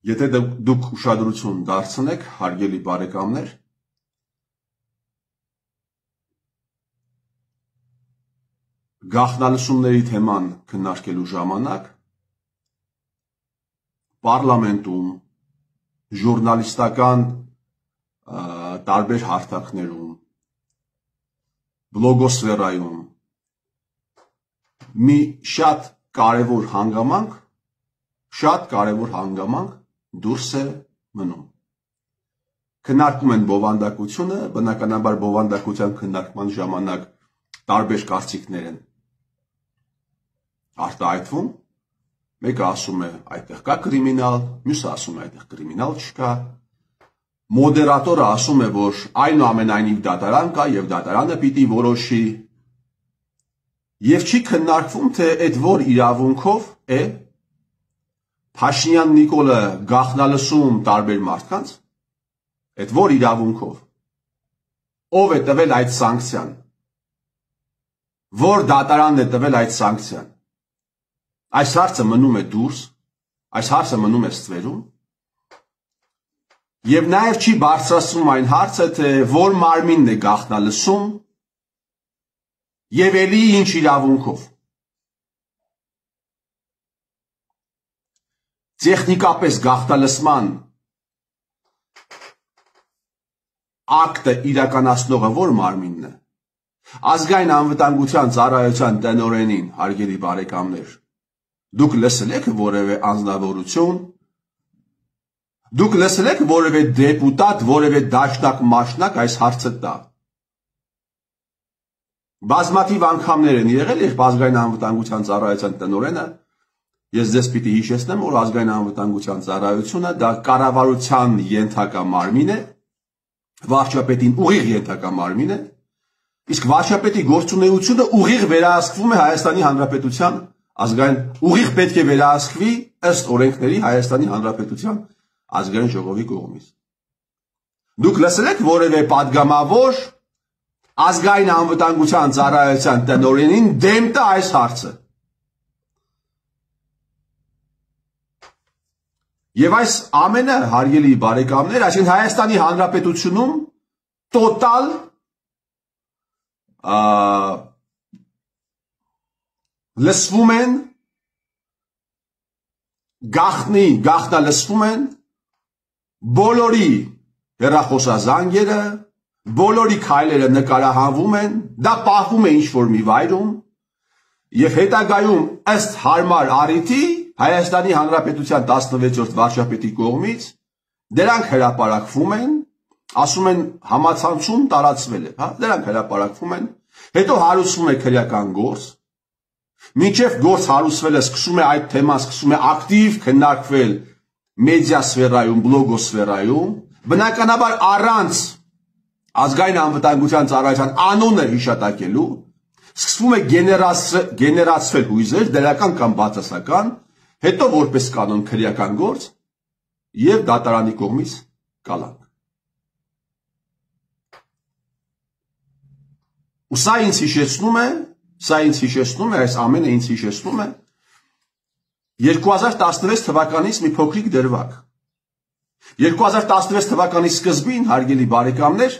Եթե դուք ուշադրություն դարձնեք, հարգելի բարեկամներ, գաղտնալսումների թեման քննարկելու ժամանակ պարլամենտում, ժուրնալիստական տարբեր հարթակներում, բլոգոսֆերայում մի շատ կարևոր հանգամանք դուրս է մնում։ Քննարկում են բովանդակությունը, բնականաբար բովանդակության քննարկման ժամանակ տարբեր կարծիքներ են արտահայտվում, մեկը ասում է այդտեղ կա կրիմինալ, մյուսը ասում է այդտեղ կրիմինալ չկա, մոդերատորը ասում է, որ այնուամենայնիվ դատարան կա եւ դատարանը պիտի որոշի եւ չի քննարկվում, թե այդ որ իրավունքով է Փաշինյան Նիկոլը գաղտնալսում տարբեր մարդկանց, այդ որ իրավունքով, ով է տվել այդ սանկցիան, որ դատարանն է տվել այդ սանկցիան, այս հարցը մնում է դուրս, այս հարցը մնում է ստվերում, եւ նաեւ չի բարձրացնում այն հարցը, թե որ մարմինն է գաղտնալսում եւ էլի ինչ իրավունքով։ Տեխնիկապես գաղտնալսման ակտը իրականացնողը որ մարմինն է։ Ազգային անվտանգության ծառայության տնօրենին, հարգելի բարեկամներ, դուք լսել եք որևէ անձնավորություն, դուք լսել եք որևէ դեպուտատ, որևէ դաշնակ մաշնակ այս հարցը տա։ Բազմաթիվ անգամներ են եղել, երբ ազգային անվտանգության ծառայության տնօրենը Ես ձեզ պիտի հիշեցնեմ, որ ազգային անվտանգության ծառայությունը դա կառավարության ենթակա մարմին է, վարչապետին ուղիղ ենթակա մարմին է, իսկ վարչապետի գործունեությունը ուղիղ վերահսկվում է Հայաստանի Հանրապետության ազգային ուղիղ պետք է վերահսկվի ըստ օրենքների Հայաստանի Հանրապետության ազգային ժողովի կողմից։ Դուք լսել եք որևէ падգամավոր ազգային անվտանգության ծառայության տնօրենին դեմ տա այս հարցը։ Եվ այս ամենը, հարգելի բարեկամներ, այսինքն Հայաստանի Հանրապետությունում տոտալ լսվում են գաղտնալսվում են բոլորի հեռախոսազանգերը, բոլորի քայլերը նկարահանվում են, դա պահվում է ինչ-որ մի վայրում եւ հետագայում ըստ հարմար առիթի Հայաստանի Հանրապետության 16-րդ վարչապետի կողմից դրանք հրապարակվում են, ասում են համացանցում տարածվել է, հա, դրանք հրապարակվում են, հետո հարուցվում է քրեական գործ, մինչև գործ հարուցվելը սկսում է այդ թեման սկսում է ակտիվ քննարկվել մեդիա սֆերայում, բլոգոսֆերայում, բնականաբար առանց ազգային անվտանգության ծառայության անունը հիշատակելու, սկսվում է գեներացվել հույզեր, դրական կամ բացասական, հետո որպես կանոն քրեական գործ եւ դատարանի կողմից կալանք։ Ու սա ինձ հիշեցնում է, այս ամենը ինձ հիշեցնում է 2016 թվականից մի փոքրիկ դրվագ։ 2016 թվականի սկզբին, հարգելի բարեկամներ,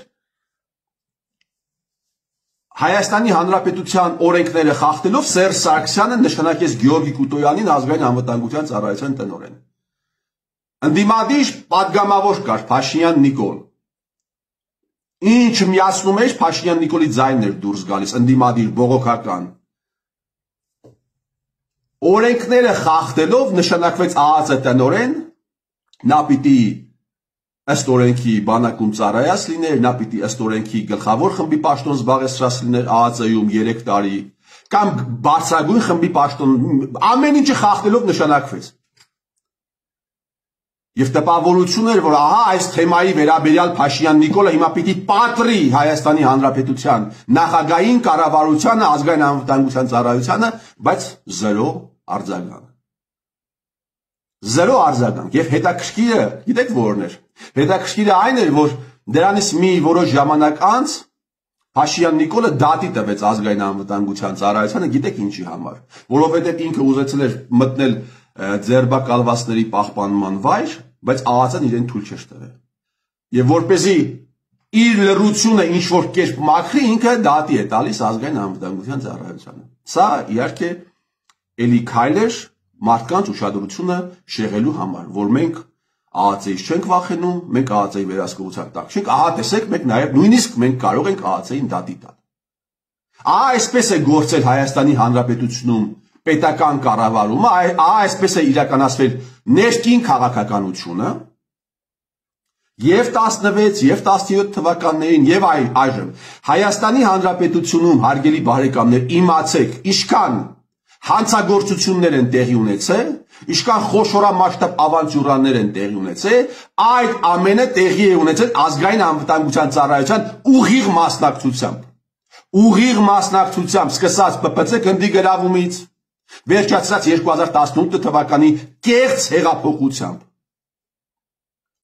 Հայաստանի Հանրապետության օրենքները խախտելով Սերժ Սարգսյանը նշանակեց Գեորգի Կուտոյանին ազգային անվտանգության ծառայության տնօրեն։ Ընդդիմադիր падգամավոր կար Փաշինյան Նիկոլ։ Ինչ միացնում էր Փաշինյան Նիկոլի ձայնն էր դուրս գալիս, ընդդիմադիր բողոքական։ Օրենքները խախտելով նշանակվեց ԱԱԾ տնօրեն, նա պիտի ըստ օրենքի բանակում ծառայած լիներ, նա պիտի ըստ օրենքի գլխավոր խմբի պաշտոն զբաղեցրած լիներ ԱԱԾ-ում 3 տարի, կամ բարձրագույն խմբի պաշտոն, ամեն ինչը խախտելով նշանակվեց։ Եվ տպավորություն էր, որ ահա այս թեմայի վերաբերյալ Փաշինյան Նիկոլը հիմա պիտի պատռի Հայաստանի Հանրապետության նախագահային կառավարությանը, ազգային անվտանգության ծառայությանը, բայց զերո արձագանք։ Զերո արձագանք եւ հետաքրքիրը, գիտեք որն էր։ Հետաքրքիրը այն էր, որ դրանից մի որոշ ժամանակ անց Փաշինյան Նիկոլը դատի տվեց ազգային անվտանգության ծառայությանը, գիտեք ինչի համար, որովհետեւ ինքը ուզեցել էր մտնել ձերբակալվածների պահպանման վայր, բայց ԱԱՑ-ն իրեն թույլ չէր տվել։ Եվ որպեսզի իր լռությունը ինչ որ կերպ մաքրի, ինքը դատի է տալիս ազգային անվտանգության ծառայությանը։ Սա իհարկե էլի քայլ էր մարդկանց ուշադրությունը շեղելու համար, որ մենք ԱԱՑ-ից չենք վախենում, մենք ԱԱՑ-ի վերահսկողության տակ չենք, ահա տեսեք, մենք նաև նույնիսկ մենք կարող ենք ԱԱՑ-ին դատի տալ։ Այսպես է գործել Հայաստանի Հանրապետությունում պետական կառավարումը, այսպես է իրականացվել ներքին քաղաքականությունը, եւ 16 եւ 17 թվականներին եւ այժմ Հայաստանի Հանրապետությունում, հարգելի բարեկամներ, իմացեք, ինչքան հանցագործություններ են տեղի ունեցել, ինչքան խոշորամասշտաբ ավանտյուրաներ են տեղի ունեցել, այդ ամենը տեղի է ունեցել ազգային անվտանգության ծառայության ուղիղ մասնակցությամբ, սկսած ՊՊՑ գնդի գրավումից, վերջացած 2018 թվականի կեղծ հեղափոխությամբ։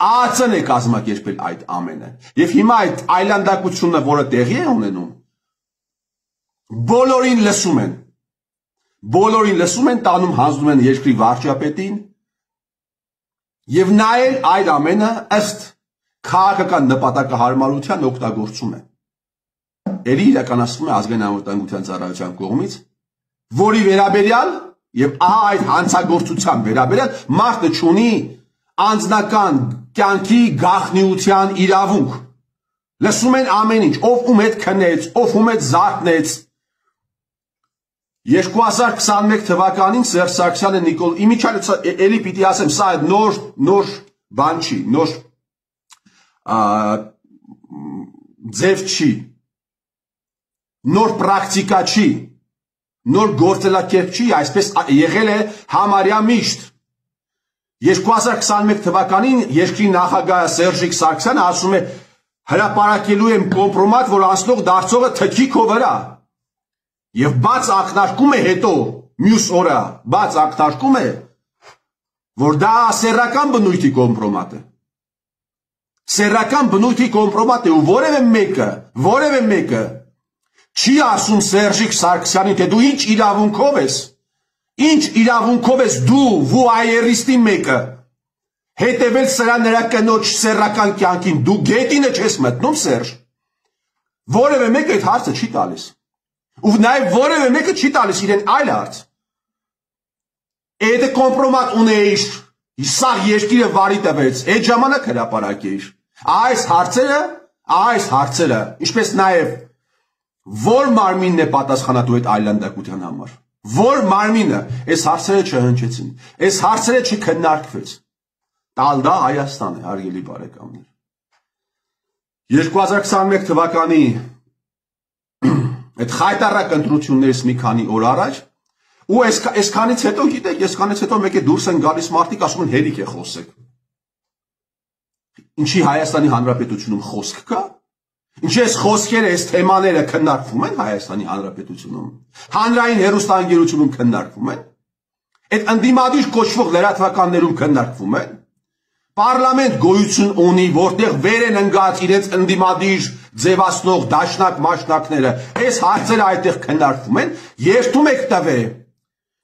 ԱԱՑ-ն է կազմակերպել այդ ամենը։ Եվ հիմա այդ այլանդակությունը, որը տեղի է ունենում, բոլորին լսում են, տանում հանձնում են երկրի վարչապետին եւ նայել այդ ամենը ըստ քաղաքական նպատակահարմարության օգտագործում է։ Էլի իրականացվում է ազգային անվտանգության ծառայության կողմից, որի վերաբերյալ եւ ահա այդ հանցագործության վերաբերյալ մարդը չունի անձնական կյանքի գաղտնիության իրավունք։ Լսում են ամեն ինչ, ով ում հետ քնեց, ով ում հետ զարթնեց։ 2021 թվականին Սերժ Սարգսյանը էլի պիտի ասեմ, սա նոր բան չի, նոր ձև չի, նոր պրակտիկա չի, նոր գործելակերպ չի, այսպես եղել է համարյա միշտ։ 2021 թվականին երկրի նախագահ Սերժիկ Սարգսյանը ասում է հրապարակելու եմ կոմպրոմատ, որ անցնող դարձողը թքի քո վրա։ Եվ բաց ակնարկում է հետո, մյուս օրը բաց ակնարկում է, որ դա սեռական բնույթի կոմպրոմատ է։ Սեռական բնույթի կոմպրոմատ է ու որևէ մեկը չի ասում Սերժիկ Սարգսյանին, թե դու ինչ իրավունքով ես դու վուայերիստի մեկը հետևել սրա նրա կնոջ սեռական կյանքին, դու գետինը չես մտնում, Սերժ։ Որևէ մեկը այդ հարցը չի տալիս։ Ու նաև որևէ մեկը չի տալիս իրեն այլ հարց։ Այդ կոմպրոմատ ունեիր, սա երկիրը վարի տվեց, այդ ժամանակ հրապարակեիր։ Այս հարցերը, ինչպես նաև որ մարմինն է պատասխանատու այդ այլանդակության համար։ Որ մարմինը այս հարցերը չհնչեցին, այս հարցերը չքննարկվեց։ Տալ դա Հայաստան է, հարգելի բարեկամներ։ 2021 թվականի այդ խայտարակ ընտրություններից մի քանի օր առաջ ու այսքանից հետո գիտեք, այսքանից հետո մեկ է դուրս են գալիս մարդիկ ասում են հերիք է խոսեք։ Ինչի Հայաստանի Հանրապետությունում խոսք կա։ Ինչի այս խոսքերը, այս թեմաները քննարկվում են Հայաստանի Հանրապետությունում։ Հանրային հեռուստաընկերությունում քննարկվում են։ Այդ ընդդիմադիր կոչվող լրատվականներում քննարկվում են։ Պարլամենտ գոյություն ունի, որտեղ վեր են ընկած իրենց ընդդիմադիր ձևացնող դաշնակ մաշնակները, այս հարցերը այդտեղ քննարկվում են,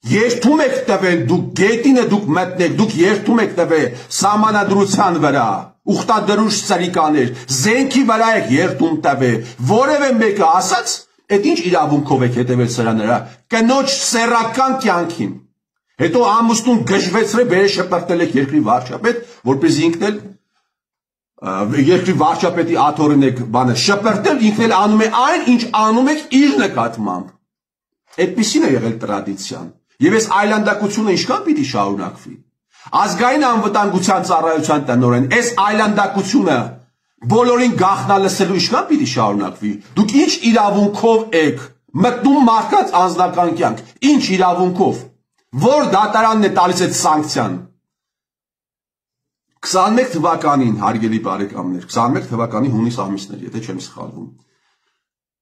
երթում եք տվել, դուք գետինը դուք մտնեք, դուք երթում եք տվել սահմանադրության վրա, ուխտադրուժ ծրիկաներ, զենքի վրա եք երթում տվել, որևէ մեկը ասաց, այդ ինչ իրավունքով եք հետևել սրա նրա, կնոջ սեռական կյանքին։ Հետո ամուսնուն գժվեցրել, բերել շպրտել եք երկրի վարչապետ, որպեսզի ինքն էլ երկրի վարչապետի աթոռին եք բանը շպրտել, ինքն էլ անում է այն, ինչ անում եք իր նկատմամբ։ Այդպիսին է եղել տրադիցիան։ Եվ այս այլանդակությունը ինչքան պիտի շարունակվի։ Ազգային անվտանգության ծառայության տնօրեն, այս այլանդակությունը բոլորին գաղտնալսելու ինչքան պիտի շարունակվի։ Դուք ինչ իրավունքով եք մտնում մարդկանց անձնական կյանք, ինչ իրավունքով։ Որ դատարանն է տալիս այդ սանկցիան։ 21 թվականին, հարգելի բարեկամներ, 21 թվականի հունիս ամիսներ, եթե չեմ սխալվում,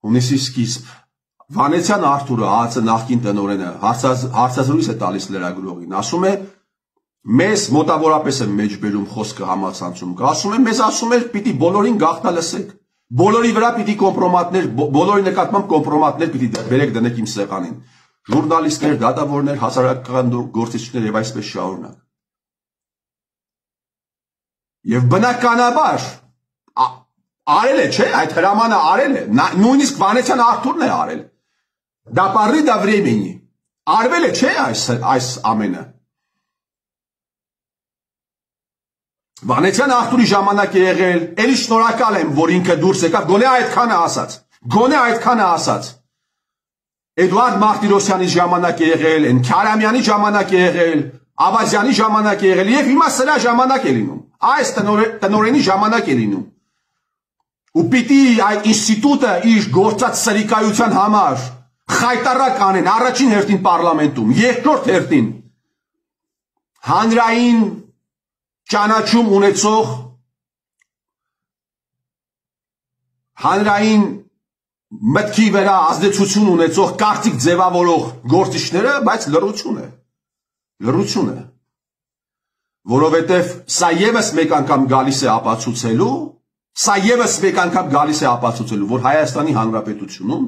հունիսի սկիզբ, Վանեցյան Արթուրը, ԱԱՑ նախկին տնօրենը, հարցազրույց է տալիս լրագրողին, ասում է, մեզ մոտավորապես է մեջբերում խոսքը համացանցում, ասում է, մեզ ասում է, պիտի բոլորին գաղտնալսեք, բոլորի վրա պիտի կոմպրոմատներ, բոլորի նկատմամբ կոմպրոմատներ պիտի բերեք դնեք իմ սեղանին, ժուրնալիստներ, դատավորներ, հասարակական գործիչներ եւ այսպես շարունակ։ Եվ բնականաբար արել է, չէ, այդ հրամանը արել է, նույնիսկ Վանեցյան Արթուրն է արել, դա պարի դա վրեմենի, արվել է, չէ, այս ամենը, Վանեցյան Արթուրի ժամանակ է եղել, էլի շնորհակալ եմ, որ ինքը դուրս եկավ, գոնե այդքանը ասաց, Էդուարդ Մարտիրոսյանի ժամանակ է եղել, Քարամյանի ժամանակ է եղել, Աբազյանի ժամանակ է եղել, եւ հիմա սրա ժամանակ է լինում, այս տնօրենի ժամանակ է լինում, ու պիտի այդ ինստիտուտը իր գործած սրիկայության համար խայտարակ անեն առաջին հերթին պարլամենտում, երկրորդ հերթին հանրային ճանաչում ունեցող հանրային մտքի վրա ազդեցություն ունեցող կարծիք ձևավորող գործիչները, բայց լռություն է, որովհետև սա եւս մեկ անգամ գալիս է ապացուցելու, որ Հայաստանի Հանրապետությունում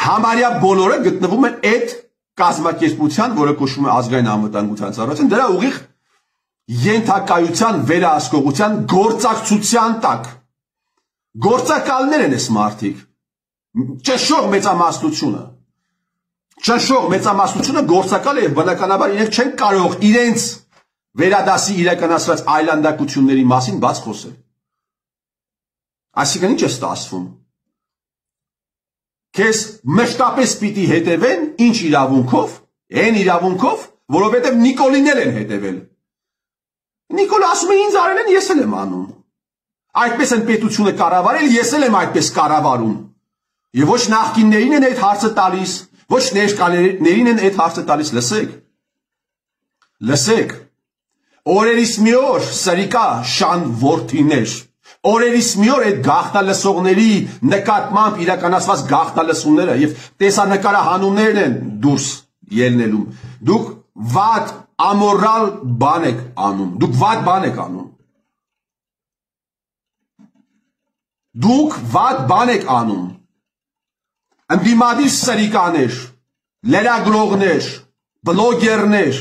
համարյա բոլորը գտնվում են այդ կազմակերպության, որը կոչվում է ազգային անվտանգության ծառայություն, դրա ուղիղ ենթակայության վերահսկողության գործակցության տակ։ Գործակալներ են այս մարդիկ։ Ճնշող մեծամասնությունը գործակալ է եւ բնականաբար իրենք չեն կարող իրենց վերադասի իրականացված այլանդակությունների մասին բաց խոսել։ Այսինքն ինչ է ստացվում։ Քեզ մշտապես պիտի հետևեն ինչ իրավունքով, այն իրավունքով, որովհետեւ Նիկոլիներ են հետևել։ Նիկոլը ասում է ինձ արել են, ես էլ եմ անում։ Այդպես են պետությունը կառավարել, ես էլ եմ այդպես կառավարում։ Եվ ոչ նախկիններին են այդ հարցը տալիս, ոչ ներկաներին են այդ հարցը տալիս, լսեք, օրերից մի օր սրիկա շան որդիներ, օրերից մի օր այդ գաղտնալսողների նկատմամբ իրականացված գաղտնալսումները եւ տեսանկարահանումներն են դուրս ելնելում, դուք վատ ամորալ բան եք անում, դուք վատ բան եք անում, ընդդիմադիր սրիկաներ, լրագրողներ, բլոգերներ,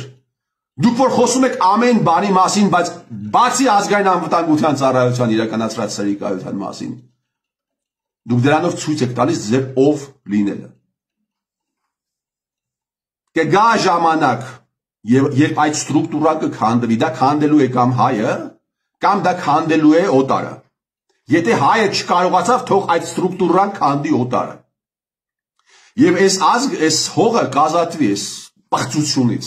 դուք որ խոսում եք ամեն բանի մասին, բայց բացի ազգային անվտանգության ծառայության իրականացրած սրիկայության մասին, դուք դրանով ցույց եք տալիս ձեր ով լինելը։ Կգա ժամանակ, երբ այդ ստրուկտուրան կքանդվի, դա քանդելու է կամ հայը, կամ դա քանդելու է օտարը։ Եթե հայը չկարողացավ, թող այդ ստրուկտուրան քանդի օտարը։ Եվ այս հողը կազատվի այս պղծությունից,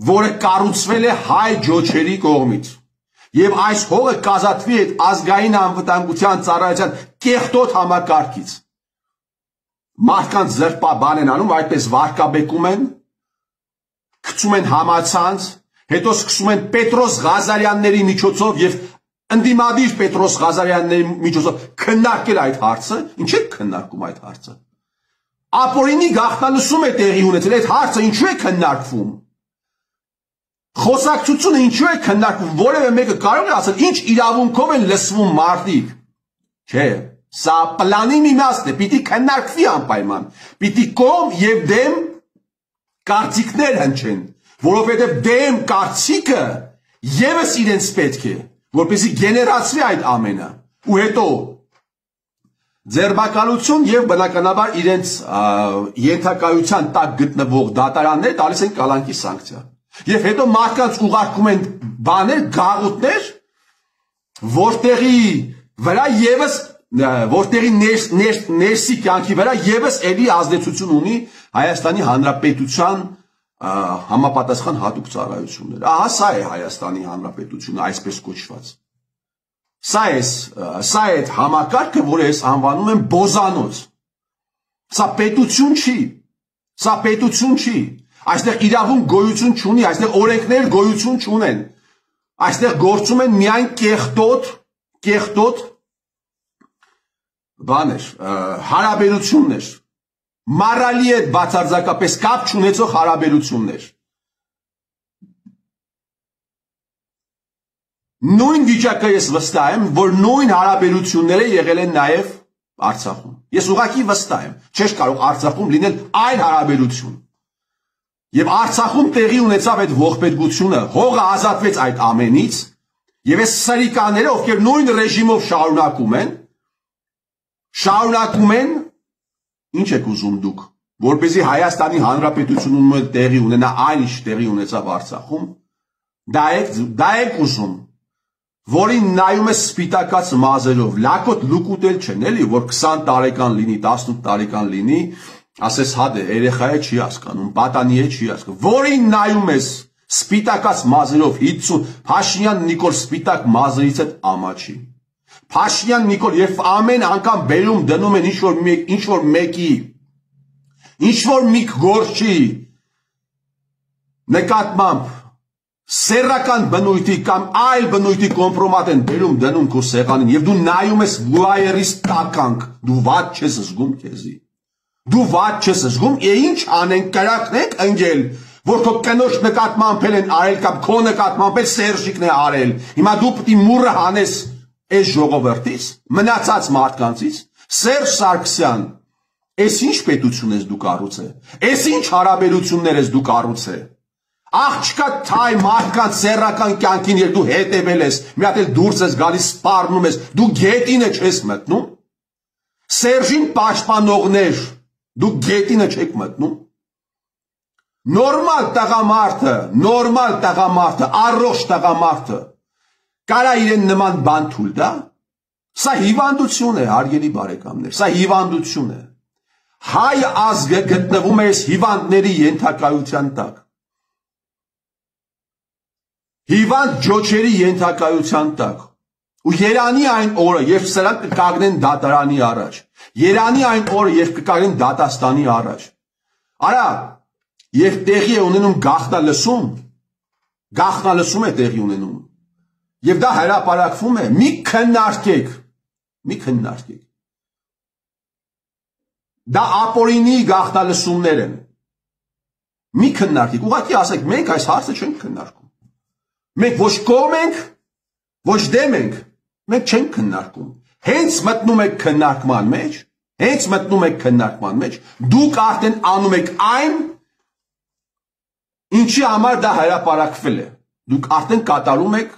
որը կառուցվել է հայ ջոչերի կողմից։ Եվ այս հողը կազատվի այդ ազգային անվտանգության ծառայության կեղտոտ համակարգից։ Մարդկանց զրպաբան են անում, այդպես վարկաբեկում են, գցում են համացանց, հետո սկսում են Պետրոս Ղազարյանների միջոցով եւ ընդդիմադիր Պետրոս Ղազարյանների միջոցով քննարկել այդ հարցը, ինչ է քննարկում այդ հարցը։ Ապօրինի գաղտնալսում է տեղի ունեցել, այդ հարցը ինչու է քննարկվում։ Խոսակցությունը ինչու է քննարկվում, որևէ մեկը կարող է ասել, ինչ իրավունքով են լսվում մարդիկ։ Չէ, սա պլանի մի մասն է, պիտի քննարկվի անպայման, պիտի կողմ եւ դեմ կարծիքներ հնչեն, որովհետեւ դեմ կարծիքը եւս իրենց պետք է, որպեսզի գեներացվի այդ ամենը, ու հետո ձերբակալություն եւ բնականաբար իրենց ենթակայության տակ գտնվող դատարաններ տալիս են կալանքի սանկցիա։ Եվ հետո մարդկանց ուղարկում են բաներ, գաղութներ, որտեղի վրա եւս որտեղի ներսի կյանքի վրա եւս էլի ազդեցություն ունի Հայաստանի Հանրապետության համապատասխան հատուկ ծառայությունները։ Ահա սա է Հայաստանի Հանրապետությունը այսպես կոչված։ Սա է այդ համակարգը, որը ես անվանում եմ բոզանոց։ Սա պետություն չի։ Այստեղ իրավունք գոյություն չունի, այստեղ օրենքներ գոյություն չունեն։ Այստեղ գործում են միայն կեղտոտ բաներ, հարաբերություններ, մարալի հետ բացարձակապես կապ չունեցող հարաբերություններ։ Նույն վիճակը ես վստահ եմ, որ նույն հարաբերությունները եղել են նաև Արցախում։ Ես ուղղակի վստահ եմ, չէ կարող Արցախում լինել այլ հարաբերություն։ Եվ Արցախում տեղի ունեցավ այդ ողբերգությունը, հողը ազատվեց այդ ամենից, Եվ այս սրիկաները, ովքեր նույն ռեժիմով շարունակում են, ինչ եք ուզում դուք, որպեսզի Հայաստանի Հանրապետությունում տեղի ունենա այն ինչ տեղի ունեցավ Արցախում, դա եք ուզում, որին նայում է սպիտակած մազերով, լակոտ լուկուտել չեն, էլի, որ 20 տարեկան լինի, 18 տարեկան լինի, ասես հադ է, երեխա է չի հասկանում, պատանի է չի հասկանում, որին նայում ես սպիտակած մազերով 50, Փաշինյան Նիկոլ սպիտակ մազերից հետ ամաչի։ Փաշինյան Նիկոլ, երբ ամեն անգամ բերում դնում են ինչ-որ մեկի, ինչ-որ մի գործի նկատմամբ սեռական բնույթի կամ այլ բնույթի կոմպրոմատ են բերում դնում քո սեղանին եւ դու նայում ես լուայերից տականք, դու վատ չես զգում քեզի։ Դու վատ չես զգում, ինչ անենք կրակնենք ընկել, որ քո կնոջ նկատմամբ են արել կամ քո նկատմամբ էլ Սերժիկն է արել։ Հիմա դու պետք է մուրը հանես այս ժողովրդից, մնացած մարդկանցից, Սերժ Սարգսյան, այս ինչ պետություն ես դու կառուցել։ Այս ինչ հարաբերություններ ես դու կառուցել։ Աղջկա թայ մարդկանց սեռական կյանքին երբ դու հետևել ես, մի հատ էլ դուրս ես գալիս սպառնում ես, դու գետինը չես մտնում։ Սերժին պաշտպանողներ, դու գետինը չեք մտնում։ Նորմալ տղամարդը, առողջ տղամարդը կարա իրեն նման բան թույլ տա։ Սա հիվանդություն է, հարգելի բարեկամներ, սա հիվանդություն է։ Հայ ազգը գտնվում է այս հիվանդների ենթակայության տակ։ Հիվանդ ջոչերի ենթակայության տակ։ Ու երանի այն օրը, երբ սրանք կկանգնեն դատարանի առաջ։ Երանի այն օրը, երբ կկանգնեն դատաստանի առաջ։ Արա, երբ տեղի է ունենում գաղտնալսում է տեղի ունենում։ Եվ դա հրապարակվում է, մի քննարկեք։ Դա ապօրինի գաղտնալսումներ են։ Մի քննարկեք, ուղղակի ասեք, մենք այս հարցը չենք քննարկում։ Մենք ոչ կողմ ենք, ոչ դեմ ենք, մենք չենք քննարկում։ Հենց մտնում եք քննարկման մեջ, դուք արդեն անում եք այն, ինչի համար դա հրապարակվել է։ Դուք արդեն կատարում եք,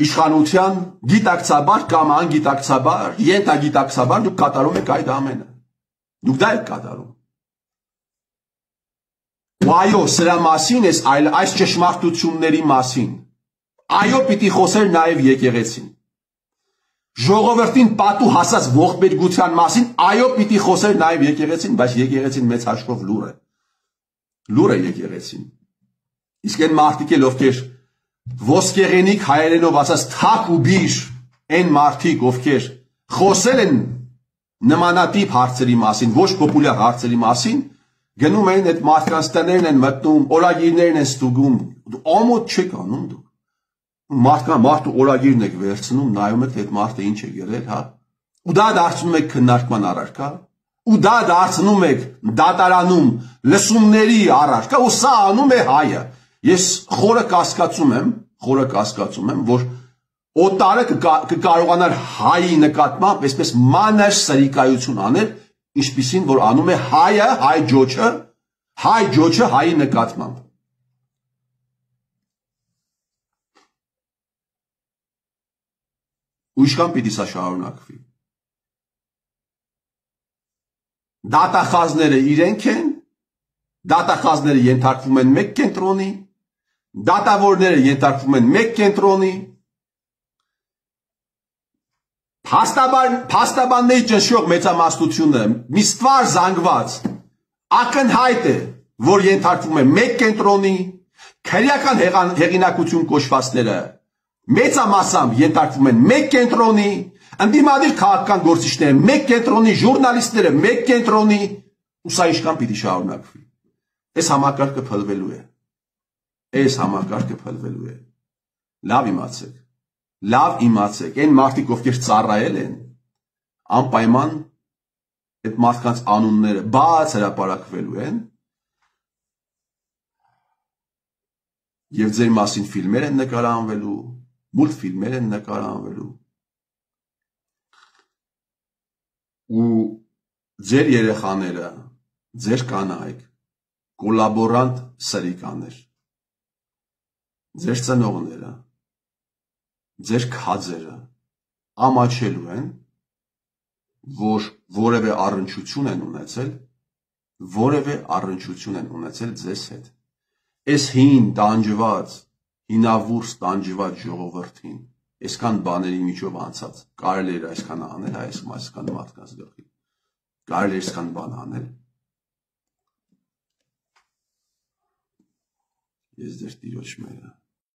իշխանության գիտակցաբար կամ անգիտակցաբար, ենթագիտակցաբար դուք կատարում եք այդ ամենը։ Դուք դա եք կատարում։ Այո, սրա մասին ես այս ճշմարտությունների մասին։ Այո, պիտի խոսեր նաև եկեղեցին։ Ժողովրդին պատու հասած ողբերգության մասին, այո, պիտի խոսեր նաև եկեղեցին, բայց եկեղեցին մեծ հաշվով լուր է։ Լուր է եկեղեցին։ Իսկ այն մարդիկ էլ ովքեր ոսկեղենիկ հայերենով ասած թակ ու բիշ, այն մարդիկ ովքեր խոսել են նմանատիպ հարցերի մասին, ոչ պոպուլյար հարցերի մասին, գնում են այդ մարդկանց տներն են մտնում, օրագիրներն են ստուգում, ամոթ չեք անում դուք։ Մարդու օրագիրն եք վերցնում, նայում եք, թե այդ մարդը ինչ է եղել, հա։ Ու դա դարձնում եք քննարկման առարկա, ու դա դարձնում եք դատարանում լսումների առարկա, ու սա անում է հայը։ Ես խորը կասկածում եմ, որ օտարը կկարողանար հայի նկատմամբ այսպես մանր սրիկայություն անել, ինչպիսին որ անում է հայը, հայ ջոչը հայի նկատմամբ։ Ու ինչքան պիտի սա շարունակվի։ Դատախազները իրենք են, դատախազները ենթարկվում են մեկ կենտրոնի, դատավորները ենթարկվում են մեկ կենտրոնի, փաստաբանների ճնշող մեծամասնությունը մի ստվար զանգված ակնհայտ է, որ ենթարկվում է մեկ կենտրոնի, քրեական հեղինակություն կոչվածները մեծամասամբ ենթարկվում են մեկ կենտրոնի, ընդդիմադիր քաղաքական գործիչները մեկ կենտրոնի, ժուրնալիստները մեկ կենտրոնի, ու սա ինչքան պիտի շարունակվի։ Այս համակարգը փլվելու է։ Լավ իմացեք, այն մարդիկ, ովքեր ծառայել են, անպայման այդ մարդկանց անունները բաց հրապարակվելու են, եւ ձեր մասին ֆիլմեր են նկարանվելու, մուլտֆիլմեր են նկարանվելու, ու ձեր երեխաները, ձեր կանայք, կոլաբորանտ սրիկաներ, ձեր ծնողները, ձեր քաջերը ամաչելու են, որ որևէ առնչություն են ունեցել ձեզ հետ։ Այս հին տանջված, հինավուրց տանջված ժողովրդին, այսքան բաների միջով անցած, կարելի էր այսքան անել այսքան մարդկանց գլխի, կարելի էր այսքան բան անել։ Ես ձեր տիրոջ մերը